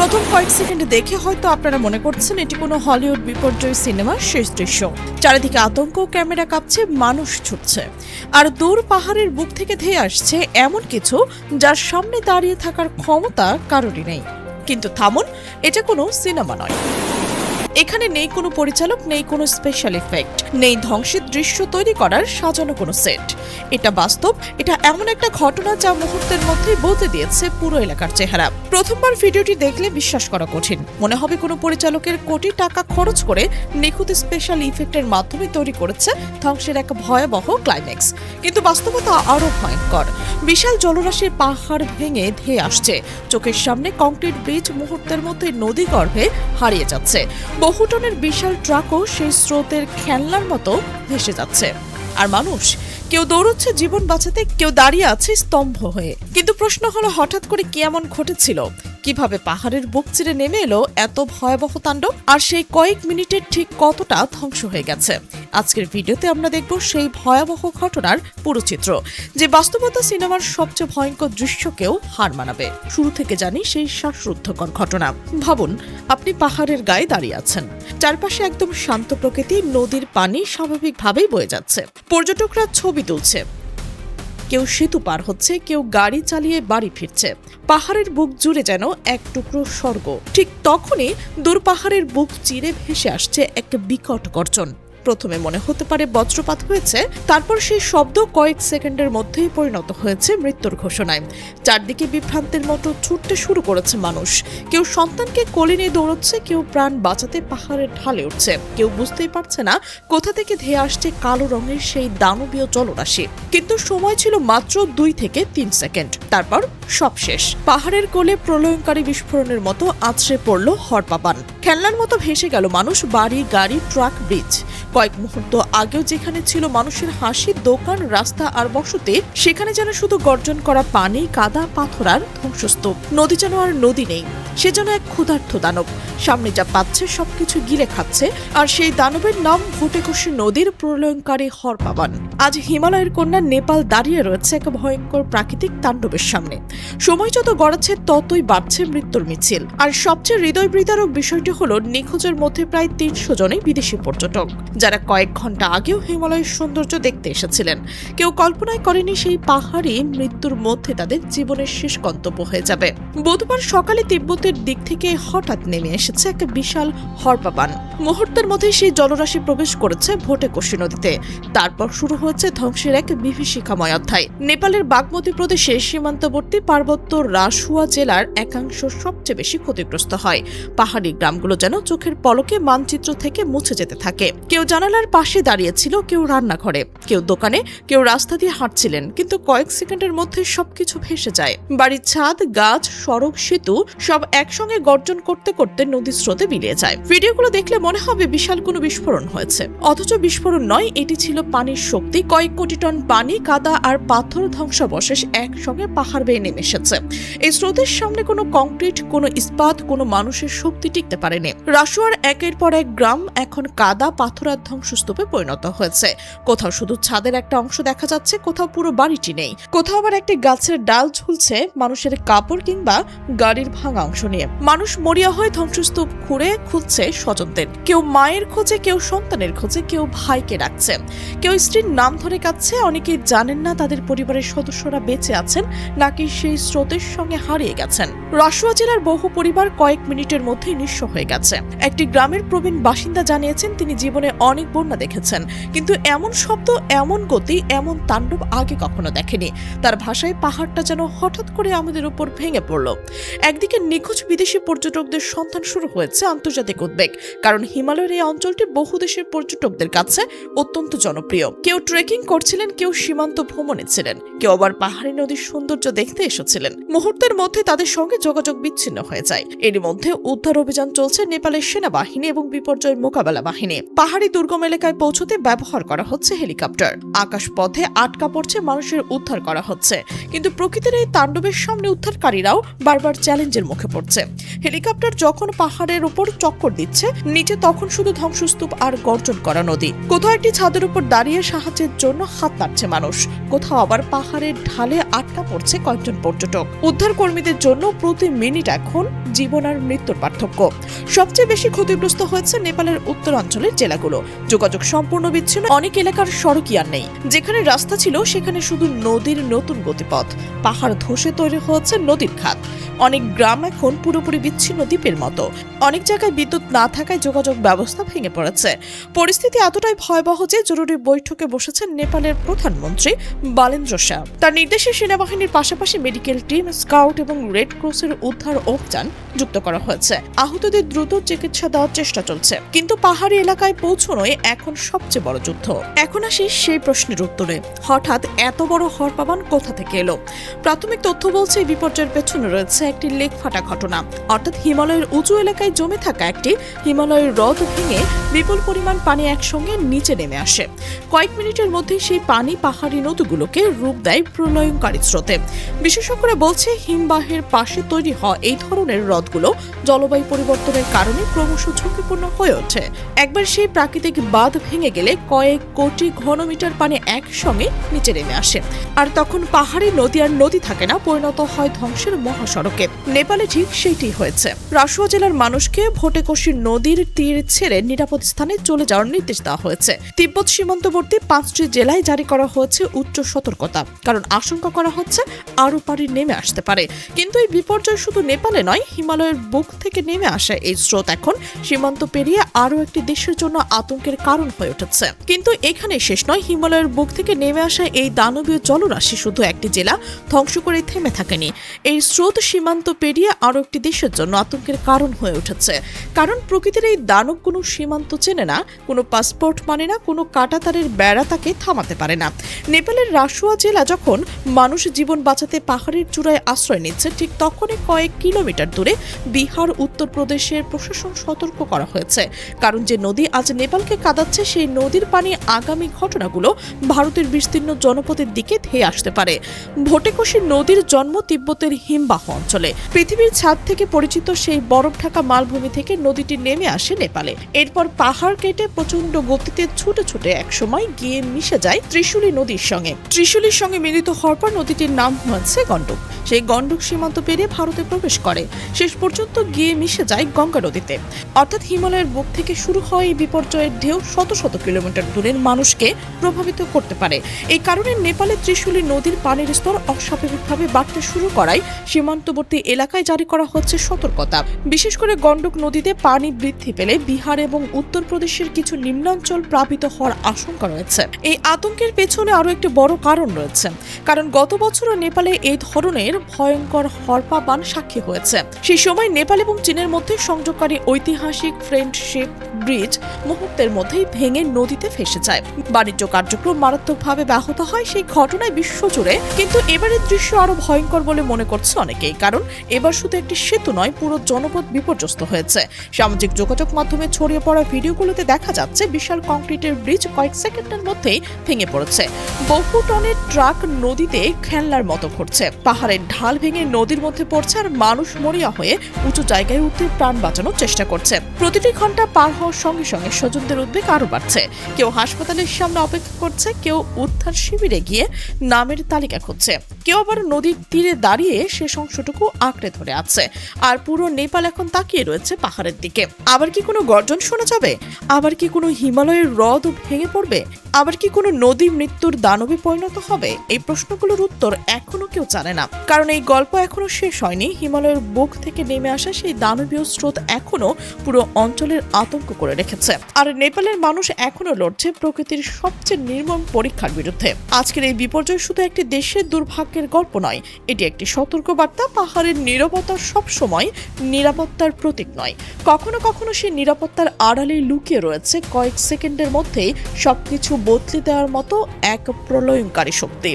প্রথম কয়েক সেকেন্ডে দেখে হয়তো আপনারা মনে করছেন এটি কোনো হলিউড বিপর্যয় সিনেমার শেষ দৃশ্য। চারিদিকে আতঙ্ক, ক্যামেরা কাঁপছে, মানুষ ছুটছে, আর দূর পাহাড়ের বুক থেকে ধেয়ে আসছে এমন কিছু যার সামনে দাঁড়িয়ে থাকার ক্ষমতা কারোরই নেই। কিন্তু থামুন, এটা কোনো সিনেমা নয়। এখানে নেই কোনো পরিচালক, নেই কোনো স্পেশাল ইফেক্ট, নেই ধ্বংসের দৃশ্য তৈরি করার সাজানো কোনো সেট। এটা বাস্তব, এটা এমন একটা ঘটনা যা মুহূর্তের মধ্যেই বদলে দিয়েছে পুরো এলাকার চেহারা। প্রথমবার ভিডিওটি দেখলে বিশ্বাস করা কঠিন, মনে হবে কোনো পরিচালকের কোটি টাকা খরচ করে নিখুঁত স্পেশাল ইফেক্টের মাধ্যমে তৈরি করেছে ধ্বংসের এক ভয়াবহ ক্লাইম্যাক্স। কিন্তু বাস্তবতা আরো ভয়ঙ্কর। বিশাল জলরাশির পাহাড় ভেঙে ধেয়ে আসছে, চোখের সামনে কংক্রিট ব্রিজ মুহূর্তের মধ্যে নদী গর্ভে হারিয়ে যাচ্ছে। বহু টনের বিশাল ট্রাকও সেই স্রোতের খেলনার মতো ভেসে যাচ্ছে, আর মানুষ কেউ দৌড়চ্ছে জীবন বাঁচাতে, কেউ দাঁড়িয়ে আছে স্তম্ভ হয়ে। কিন্তু প্রশ্ন হলো, হঠাৎ করে কি এমন ঘটেছিল? কিভাবে পাহাড়ের বুক চিরে নেমে এলো এত ভয়াবহ তাণ্ডব? আর সেই কয়েক মিনিটের ঠিক কতটা ধ্বংস হয়ে গেছে? আজকের ভিডিওতে আমরা দেখব সেই ভয়াবহ ঘটনার পুরো চিত্র, যে বাস্তবতা সিনেমার সবচেয়ে ভয়ঙ্কর দৃশ্যকেও হার মানাবে। শুরু থেকে জানি সেই শ্বাসরুদ্ধকর ঘটনা। ভাবুন, আপনি পাহাড়ের গায়ে দাঁড়িয়ে আছেন, চারপাশে একদম শান্ত প্রকৃতি, নদীর পানি স্বাভাবিকভাবেই বয়ে যাচ্ছে, পর্যটকরা ছবি তুলছে, কেউ সেতু পার হচ্ছে, কেউ গাড়ি চালিয়ে বাড়ি ফিরছে। পাহাড়ের বুক জুড়ে যেন এক টুকরো স্বর্গ। ঠিক তখনই দূর পাহাড়ের বুক চিরে ভেসে আসছে এক বিকট গর্জন। প্রথমে মনে হতে পারে বজ্রপাত হয়েছে, তারপর সেই শব্দ কয়েক সেকেন্ডের মধ্যেই পরিণত হয়েছে মৃত্যুর ঘোষণায়। চারদিকে বিভ্রান্তের মতো ছুটতে শুরু করেছে মানুষ। কেউ সন্তানকে কোলে নিয়ে দৌড়চ্ছে, কেউ প্রাণ বাঁচাতে পাহাড়ের ঢালে উঠছে, কেউ বুঝতেই পারছে না কোথা থেকে ধেয়ে আসছে কালো রঙের সেই দানবীয় জলরাশি। কিন্তু সময় ছিল মাত্র 2 থেকে 3 সেকেন্ড, তারপর সব শেষ। পাহাড়ের কোলে প্রলয়ঙ্কারী বিস্ফোরণের মতো আছড়ে পড়ল হরপাবান। খেলনার মতো ভেসে গেল মানুষ, বাড়ি, গাড়ি, ট্রাক, ব্রিজ। কয়েক মুহূর্ত আগেও যেখানে ছিল মানুষের হাসি, দোকান, রাস্তা আর বসতি, সেখানে যেন শুধু গর্জন করা পানি, কাদা, পাথর আর ধ্বংসস্তূপ। নদী যেন আর নদী নেই, সে যেন এক ক্ষুধার্ত দানব। সামনে যা পাচ্ছে সবকিছু গিলে খাচ্ছে, আর সেই দানবের নাম ভুটেকশি নদীর প্রলয়ঙ্কারী হরপাবান। আজ হিমালয়ের কন্যা নেপাল দাঁড়িয়ে রয়েছে এক ভয়ঙ্কর প্রাকৃতিক তাণ্ডবের সামনে। সময় যত গড়াচ্ছে ততই বাড়ছে মৃত্যুর মিছিল। আর সবচেয়ে হৃদয় বিদারক বিষয়টি হলো, নিখোঁজের মধ্যে প্রায় 300 জনই বিদেশি পর্যটক, যারা কয়েক ঘন্টা আগেও হিমালয়ের সৌন্দর্য দেখতে এসেছিলেন। কেউ কল্পনাই করেনি সেই পাহাড়ি মৃত্যুর মধ্যে তাদের জীবনের শেষ গন্তব্য হয়ে যাবে। বুধবার সকালে তিব্বতের দিক থেকে হঠাৎ নেমে এসেছে এক বিশাল হরপাবান। মুহূর্তের মধ্যে সেই জলরাশি প্রবেশ করেছে ভোটেকশি নদীতে। তারপর শুরু হয়েছে ধ্বংসের এক বিভীষিকাময় অধ্যায়। নেপালের বাগমতী প্রদেশের সীমান্তবর্তী পার্বত্য রাসুয়া জেলার একাংশ সবচেয়ে বেশি ক্ষতিগ্রস্ত হয়। পাহাড়ি গ্রামগুলো যেন চোখের পলকে মানচিত্র থেকে মুছে যেতে থাকে। কেউ জানালার পাশে দাঁড়িয়েছিল, কেউ রান্নাঘরে, কেউ দোকানে, কেউ রাস্তা দিয়ে হাঁটছিলেন। কিন্তু কয়েক সেকেন্ডের মধ্যে সবকিছু ভেসে যায়। বাড়ির ছাদ, গাছ, সড়ক, সেতু সব একসঙ্গে গর্জন করতে করতে নদীর স্রোতে মিলিয়ে যায়। ভিডিওগুলো দেখলে মনে হবে বিশাল কোনো বিস্ফোরণ হয়েছে, অথচ বিস্ফোরণ নয়, এটি ছিল পানির শক্তি। কয়েক কোটি টন পানি, কাদা আর পাথর ধ্বংসাবশেষ একসঙ্গে পাহাড় বেয়ে নেমে এসেছে। এই স্রোতের সামনে কোনো কংক্রিট, কোনো ইস্পাত, কোনো মানুষের শক্তি টিকতে পারেনি। রাসুয়ার একের পর এক গ্রাম এখন কাদা, পাথর আর ধ্বংসস্তূপে পরিণত হয়েছে। কোথাও শুধু ছাদের একটা অংশ দেখা যাচ্ছে, কোথাও পুরো বাড়িটি নেই, কোথাও আবার একটি গাছের ডাল ঝুলছে মানুষের কাপড় কিংবা গাড়ির ভাঙা অংশ নিয়ে। মানুষ মরিয়া হয়ে ধ্বংসস্তূপ ঘুরে খুঁজছে স্বজনদের। কেউ মায়ের খোঁজে, কেউ সন্তানের খোঁজে, কেউ ভাইকে ডাকছে, কেউ স্ত্রীর নাম ধরে কাঁদছে। অনেকেই জানেন না তাদের পরিবারের সদস্যরা বেঁচে আছেন নাকি সেই স্রোতের সঙ্গে হারিয়ে গেছেন। রাসুয়া জেলার বহু পরিবার কয়েক মিনিটের মধ্যেই নিঃস্ব হয়ে গেছে। একটি গ্রামের প্রবীণ বাসিন্দা জানিয়েছেন তিনি জীবনে অনেক বন্যা দেখেছেন, কিন্তু এমন শব্দ, এমন গতি, এমন তাণ্ডব আগে কখনো দেখেনি। তার ভাষায় পাহাড়টা যেন হঠাৎ করে আমাদের উপর ভেঙে পড়ল। একদিকে নিখোঁজ বিদেশি পর্যটকদের সন্ধান শুরু হয়েছে আন্তর্জাতিক উদ্বেগ, কারণ হিমালয়ের এই অঞ্চলটি বহু দেশের পর্যটকদের কাছে অত্যন্ত জনপ্রিয়। কেউ ট্রেকিং করছিলেন, কেউ সীমান্ত ভ্রমণে ছিলেন, কেউ আবার পাহাড়ি নদীর সৌন্দর্য দেখতে এসেছিলেন। মুহূর্তের মধ্যে তাদের সঙ্গে যোগাযোগ বিচ্ছিন্ন হয়ে যায়। এর মধ্যে উদ্ধার অভিযান চলছে নেপালের সেনাবাহিনী এবং বিপর্যয় মোকাবেলা বাহিনী। পাহাড়ি দুর্গম এলাকায় পৌঁছতে ব্যবহার করা হচ্ছে হেলিকপ্টার। আকাশ পথে আটকা পড়ছে মানুষের উদ্ধার করা হচ্ছে। কিন্তু প্রকৃতির এই তাণ্ডবের সামনে উদ্ধারকারীরাও বারবার চ্যালেঞ্জের মুখে পড়ছে। হেলিকপ্টার যখন পাহাড়ের উপর চক্কর দিচ্ছে, নিচে তখন শুধু ধ্বংসস্তূপ আর গর্জন করা নদী। কোথাও একটি ছাদের উপর দাঁড়িয়ে সাহায্যের জন্য হাত নাড়ছে মানুষ, কোথাও আবার পাহাড়ের ঢালে আটকা পড়ছে কয়েকজন পর্যটক। উদ্ধার কর্মীদের জন্য প্রতি মিনিট এখন জীবন আর মৃত্যুর পার্থক্য। সবচেয়ে বেশি ক্ষতিগ্রস্ত হয়েছে নেপালের উত্তরাঞ্চলের জেলাগুলো। যোগাযোগ সম্পূর্ণ বিচ্ছিন্ন, অনেক এলাকার সড়কই আর নেই। যেখানে রাস্তা ছিল সেখানে শুধু নদীর নতুন গতিপথ। পাহাড় ধসে তৈরি হয়েছে নদীর খাত। অনেক গ্রাম এখন পুরোপুরি বিচ্ছিন্ন দ্বীপের মতো। অনেক জায়গায় বিদ্যুৎ না থাকায় যোগাযোগ ব্যবস্থা ভেঙে পড়েছে। পরিস্থিতি এতটাই ভয়াবহ যে জরুরি বৈঠকে বসেছেন নেপালের প্রধানমন্ত্রী বালেন্দ্র শাহ। তার নির্দেশে সেনাবাহিনীর পাশাপাশি মেডিকেল টিম, স্কাউট এবং রেড ক্রসের উদ্ধার অভিযান যুক্ত করা হয়েছে। আহতদের দ্রুত চিকিৎসা দেওয়ার চেষ্টা চলছে। কিন্তু পাহাড়ি এলাকায় পৌঁছানোই এখন সবচেয়ে বড় যুদ্ধ। এখন আসি সেই প্রশ্নের উত্তরে, হঠাৎ এত বড় হরপাবান কোথা থেকে এলো? প্রাথমিক তথ্য বলছে এই বিপর্যয়ের পেছনে রয়েছে একটি লেক ফাটা ঘটনা। অর্থাৎ হিমালয়ের উঁচু এলাকায় জমে থাকা একটি হিমালয়ের হ্রদ ভেঙে বিপুল পরিমাণ পানি একসঙ্গে নিচে নেমে আসে। কয়েক মিনিটের মধ্যেই সেই পানি পাহাড়ি নদীগুলোকে রূপ দেয় প্রলয়ঙ্কারী স্রোতে। বিশেষজ্ঞরা বলছে হিমবাহের পাশে তৈরি হওয়া এই ধরনের হ্রদগুলো জলবায়ু পরিবর্তনের কারণে ক্রমশ ঝুঁকিপূর্ণ হয়ে ওঠে। একবার সেই প্রাকৃতিক বাঁধ ভেঙে গেলে কয়েক কোটি ঘনমিটার পানি একসঙ্গে নিচে নেমে আসে। আর তখন পাহাড়ি নদী আর নদী থাকে না, পরিণত হয় ধ্বংসের মহাসড়কে। নেপালে ঠিক সেইটি হয়েছে। রাসুয়া জেলার মানুষকে ভোটেকশি নদীর তীর ছেড়ে নিরাপদ স্থানে চলে যাওয়ার নির্দেশ দেওয়া হয়েছে। তিব্বত সীমান্তবর্তী 5টি জেলায় জারি করা হয়েছে উচ্চ সতর্কতা, কারণ আশঙ্কা করা হচ্ছে আরও পানি নেমে আসতে পারে। কিন্তু এই বিপর্যয় শুধু নেপালে নয়, হিমালয়ের বুক থেকে নেমে আসা এই স্রোত এখন সীমান্ত পেরিয়ে আরও একটি দেশের জন্য আতঙ্কের কারণ হয়ে উঠেছে। কিন্তু এখানে শেষ নয়। হিমালয়ের বুক থেকে নেমে আসা এই দানবীয় জলরাশি শুধু একটি জেলা ধ্বংস করে থেমে থাকেনি। এই স্রোত সীমান্ত পেরিয়ে আরও একটি দেশের জন্য আতঙ্কের কারণ হয়ে উঠেছে। কারণ প্রকৃতির এই দানব কোনো সীমান্ত চেনে না, কোনো পাসপোর্ট মানে না, কোনো কাঁটাতারের বেড়া তাকে থামাতে পারে না। নেপালের রাসুয়া জেলা যখন মানুষ জীবন বাঁচাতে পাহাড়ের চূড়ায় আশ্রয় নিচ্ছে, ঠিক তখনই কয়েক কিলোমিটার দূরে বিহার, উত্তরপ্রদেশের প্রশাসন সতর্ক করা হয়েছে। কারণ যে নদী আজ নেপালকে কাঁদাচ্ছে, সেই নদীর পানি আগামী ঘটনাগুলো ভারতের বিস্তীর্ণ জনপদের দিকে ধেয়ে আসতে পারে। ভোটেকশি নদীর জন্ম তিব্বতের হিমবাহ অঞ্চলে। পৃথিবীর ছাদ থেকে পরিচিত সেই বরফ ঢাকা মালভূমি থেকে নদীটি নেমে আসে নেপালে। এরপর পাহাড় কেটে প্রচন্ড গতিতে ছুটে ছুটে একসময় গিয়ে মিশে যায় ত্রিশুলি নদীর সঙ্গে। ত্রিশুলির সঙ্গে মিলিত হওয়ার পর নদীটির নাম হয়েছে গণ্ডক। সেই গণ্ডক সীমান্ত পেরিয়ে ভারতে প্রবেশ করে, শেষ পর্যন্ত গিয়ে মিশে যায় গঙ্গা নদীতে। অর্থাৎ হিমালয়ের বুক থেকে শুরু হয় এই বিপর্যয়ের ঢেউ শত শত কিলোমিটার দূরের মানুষকে প্রভাবিত করতে পারে। এই কারণে নেপালে ত্রিশুলি নদীর পানির স্তর অস্বাভাবিকভাবে বাড়তে শুরু করায় সীমান্তবর্তী এলাকায় জারি করা হচ্ছে সতর্কতা। বিশেষ করে গণ্ডক নদীতে পানি বৃদ্ধি পেলে বিহার এবং উত্তরপ্রদেশের কিছু নিম্নাঞ্চল প্লাবিত হওয়ার আশঙ্কা রয়েছে। এই আতঙ্কের পেছনে আরও একটি বড় কারণ রয়েছে। কারণ গত বছরও নেপালে এই ধরনের ভয়ঙ্কর হরপাবান সাক্ষী হয়েছে। সেই সময় নেপাল এবং চীনের মধ্যে সংযোগকারী ঐতিহাসিক ফ্রেন্ডশিপ ব্রিজ মুহূর্তের মধ্যেই ভেঙে নদীতে ফেসে যায়। বাণিজ্য কার্যক্রম মারাত্মকভাবে ব্যাহত হয় সেই ঘটনায় বিশ্বজুড়ে। কিন্তু এবারের দৃশ্য আরো ভয়ঙ্কর বলে মনে করছে অনেকেই। কারণ এবার শুধু একটি সেতু নয়, পুরো জনপদ বিপর্যস্ত হয়েছে। সামাজিক যোগাযোগ মাধ্যমে ছড়িয়ে পড়া ভিডিওগুলোতে দেখা যাচ্ছে বিশাল কংক্রিটের ব্রিজ কয়েক সেকেন্ডের মধ্যেই ভেঙে পড়েছে। বহু টনের ট্রাক নদীতে খেলনার মতো ঘুরছে। পাহাড়ের ঢাল ভেঙে নদীর মধ্যে পড়ছে আর মানুষ মরিয়া হয়ে উঁচু জায়গায় উঠে প্রাণ বাঁচানোর চেষ্টা করছে। প্রতিটি ঘন্টা পার হওয়ার সঙ্গে সঙ্গে স্বজনদের উদ্বেগ আরো বাড়ছে। কেউ হাসপাতালের সামনে অপেক্ষা করছে, কেউ উদ্ধার শিবিরে গিয়ে নামের তালিকা খুঁজছে, কেউ আবার নদীর তীরে দাঁড়িয়ে শেষ অংশটুকু আঁকড়ে ধরে আছে। আর পুরো নেপাল এখন তাকিয়ে রয়েছে পাহাড়ের দিকে। আবার কি কোনো গর্জন শোনা যাবে? আবার কি কোনো হিমালয়ের হ্রদ ভেঙে পড়বে? আবার কি কোনো নদী মৃত্যুর দানবে পরিণত হবে? এই প্রশ্নগুলোর উত্তর এখনো কেউ জানে না। কারণ এই গল্প এখনো শেষ হয়নি। হিমালয়ের বুক থেকে নেমে আসা সেই দানবীয় স্রোত এখনো পুরো অঞ্চলের আতঙ্ক করে রেখেছে। আর নেপালের মানুষ এখনো লড়ছে প্রকৃতির সবচেয়ে নির্মম পরীক্ষার বিরুদ্ধে। আজকের এই বিপর্যয় শুধু একটি দেশের দুর্ভাগ্যের গল্প নয়, এটি একটি সতর্কবার্তা। পাহাড়ের নীরবতা সবসময় নিরাপত্তার প্রতীক নয়। কখনো কখনো সেই নিরাপত্তার আড়ালে লুকিয়ে রয়েছে কয়েক সেকেন্ডের মধ্যেই সবকিছু বদলে দেওয়ার মতো এক প্রলয়ঙ্কারী শক্তি।